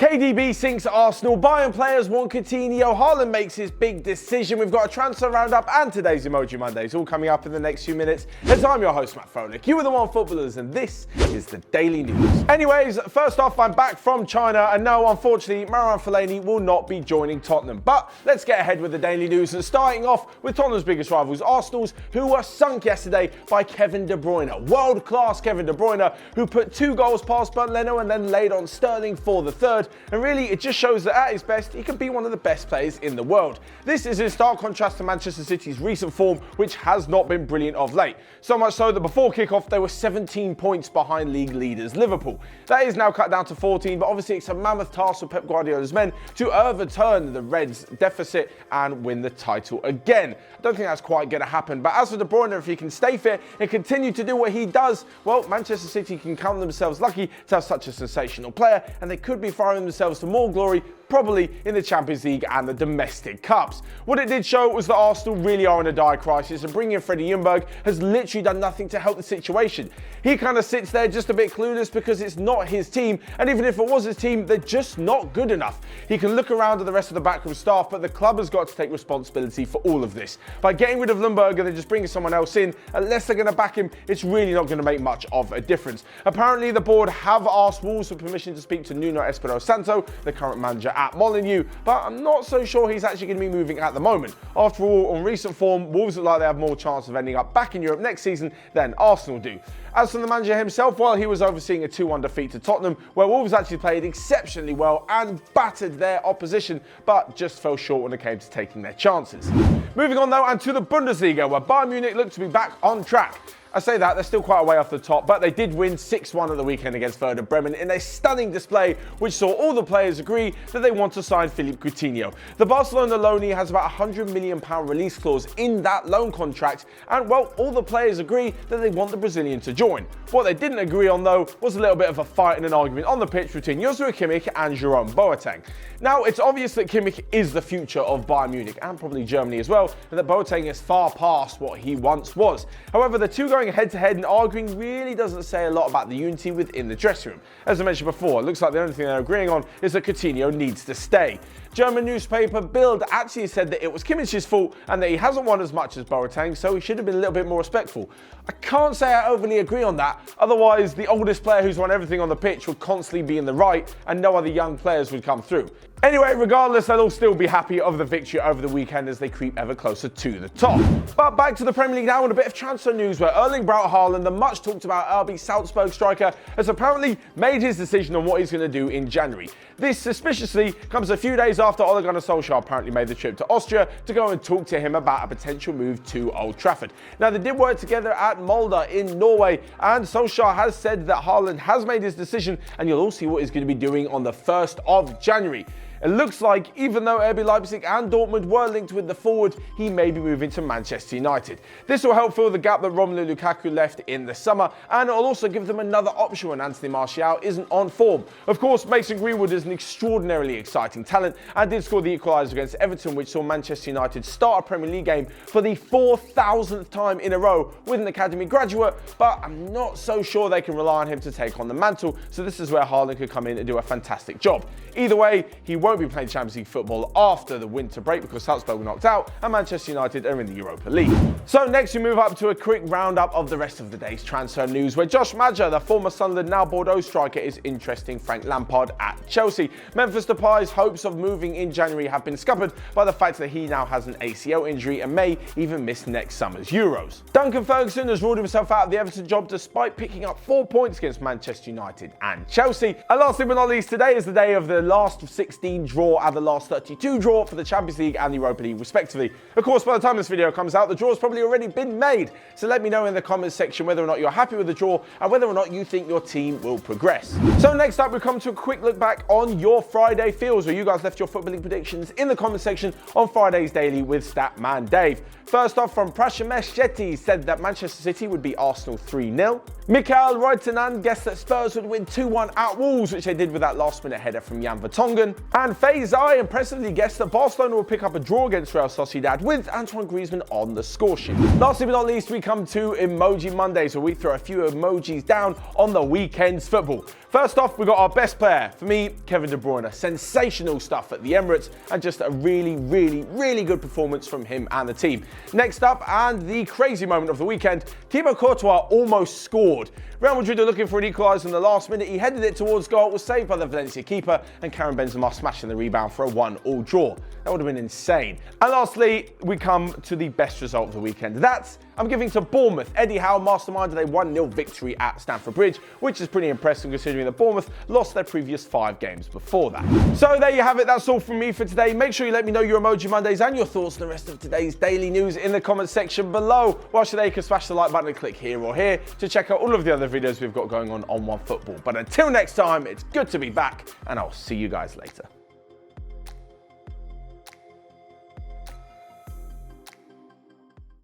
KDB sinks Arsenal, Bayern players want Coutinho, Haaland makes his big decision. We've got a transfer roundup and today's Emoji Mondays all coming up in the next few minutes. As I'm your host, Matt Froelich, you are the Onefootballers, and this is the Daily News. Anyways, first off, I'm back from China, and no, unfortunately, Marouane Fellaini will not be joining Tottenham. But let's get ahead with the Daily News, and starting off with Tottenham's biggest rivals, Arsenal's, who were sunk yesterday by Kevin De Bruyne. World-class Kevin De Bruyne, who put 2 goals past Bernd Leno and then laid on Sterling for the third. And really, it just shows that at his best, he can be one of the best players in the world. This is in stark contrast to Manchester City's recent form, which has not been brilliant of late. So much so that before kickoff, they were 17 points behind league leaders Liverpool. That is now cut down to 14, but obviously it's a mammoth task for Pep Guardiola's men to overturn the Reds' deficit and win the title again. I don't think that's quite going to happen, but as for De Bruyne, if he can stay fit and continue to do what he does, well, Manchester City can count themselves lucky to have such a sensational player, and they could be firing themselves to more glory, probably in the Champions League and the domestic cups. What it did show was that Arsenal really are in a dire crisis, and bringing in Freddie Ljungberg has literally done nothing to help the situation. He kind of sits there just a bit clueless because it's not his team, and even if it was his team, they're just not good enough. He can look around at the rest of the backroom staff, but the club has got to take responsibility for all of this. By getting rid of Ljungberg and then just bringing someone else in, unless they're going to back him, it's really not going to make much of a difference. Apparently, the board have asked Wolves for permission to speak to Nuno Espirito Santo, the current manager at Molineux, but I'm not so sure he's actually going to be moving at the moment. After all, on recent form, Wolves look like they have more chance of ending up back in Europe next season than Arsenal do. As for the manager himself, well, he was overseeing a 2-1 defeat to Tottenham, where Wolves actually played exceptionally well and battered their opposition, but just fell short when it came to taking their chances. Moving on though, and to the Bundesliga, where Bayern Munich look to be back on track. I say that, they're still quite a way off the top, but they did win 6-1 at the weekend against Werder Bremen in a stunning display, which saw all the players agree that they want to sign Philippe Coutinho. The Barcelona loanee has about a £100 million release clause in that loan contract, and well, all the players agree that they want the Brazilian to join. What they didn't agree on though was a little bit of a fight and an argument on the pitch between Joshua Kimmich and Jerome Boateng. Now, it's obvious that Kimmich is the future of Bayern Munich, and probably Germany as well, and that Boateng is far past what he once was. However, the two going head-to-head and arguing really doesn't say a lot about the unity within the dressing room. As I mentioned before, it looks like the only thing they're agreeing on is that Coutinho needs to stay. German newspaper Bild actually said that it was Kimmich's fault and that he hasn't won as much as Boateng, so he should have been a little bit more respectful. I can't say I overly agree on that, otherwise the oldest player who's won everything on the pitch would constantly be in the right and no other young players would come through. Anyway, regardless, they'll all still be happy of the victory over the weekend as they creep ever closer to the top. But back to the Premier League now with a bit of transfer news, where Erling Braut Haaland, the much talked about RB Salzburg striker, has apparently made his decision on what he's going to do in January. This suspiciously comes a few days after Ole Gunnar Solskjaer apparently made the trip to Austria to go and talk to him about a potential move to Old Trafford. Now, they did work together at Molde in Norway, and Solskjaer has said that Haaland has made his decision, and you'll all see what he's going to be doing on the 1st of January. It looks like, even though RB Leipzig and Dortmund were linked with the forward, he may be moving to Manchester United. This will help fill the gap that Romelu Lukaku left in the summer, and it'll also give them another option when Anthony Martial isn't on form. Of course, Mason Greenwood is an extraordinarily exciting talent and did score the equaliser against Everton, which saw Manchester United start a Premier League game for the 4,000th time in a row with an academy graduate, but I'm not so sure they can rely on him to take on the mantle, so this is where Haaland could come in and do a fantastic job. Either way, he won't be playing Champions League football after the winter break because Salzburg were knocked out and Manchester United are in the Europa League. So next we move up to a quick roundup of the rest of the day's transfer news, where Josh Maja, the former Sunderland, now Bordeaux striker, is interesting Frank Lampard at Chelsea. Memphis Depay's hopes of moving in January have been scuppered by the fact that he now has an ACL injury and may even miss next summer's Euros. Duncan Ferguson has ruled himself out of the Everton job despite picking up 4 points against Manchester United and Chelsea. And lastly but not least, today is the day of the last of 16 draw and the last 32 draw for the Champions League and the Europa League respectively. Of course, by the time this video comes out, the draw's probably already been made, so let me know in the comments section whether or not you're happy with the draw and whether or not you think your team will progress. So next up, we come to a quick look back on your Friday feels, where you guys left your Football League predictions in the comment section on Friday's Daily with Statman Dave. First off, from Prashamesh Getty, said that Manchester City would beat Arsenal 3-0. Mikael Reutanen guessed that Spurs would win 2-1 at Wolves, which they did with that last-minute header from Jan Vertonghen. And Faisal impressively guessed that Barcelona will pick up a draw against Real Sociedad with Antoine Griezmann on the score sheet. Lastly but not least, we come to Emoji Monday, so we throw a few emojis down on the weekend's football. First off, we got our best player. For me, Kevin De Bruyne. Sensational stuff at the Emirates and just a really good performance from him and the team. Next up, and the crazy moment of the weekend, Thibaut Courtois almost scored. Real Madrid are looking for an equaliser in the last minute. He headed it towards goal, was saved by the Valencia keeper, and Karim Benzema smashing the rebound for a 1-1 draw. That would have been insane. And lastly, we come to the best result of the weekend. That's, I'm giving to Bournemouth. Eddie Howe masterminded a 1-0 victory at Stamford Bridge, which is pretty impressive considering that Bournemouth lost their previous 5 games before that. So there you have it. That's all from me for today. Make sure you let me know your Emoji Mondays and your thoughts on the rest of today's daily news in the comment section below. Whilst you're there, you can smash the like button and click here or here to check out all of the other videos we've got going on Onefootball. But until next time, it's good to be back, and I'll see you guys later.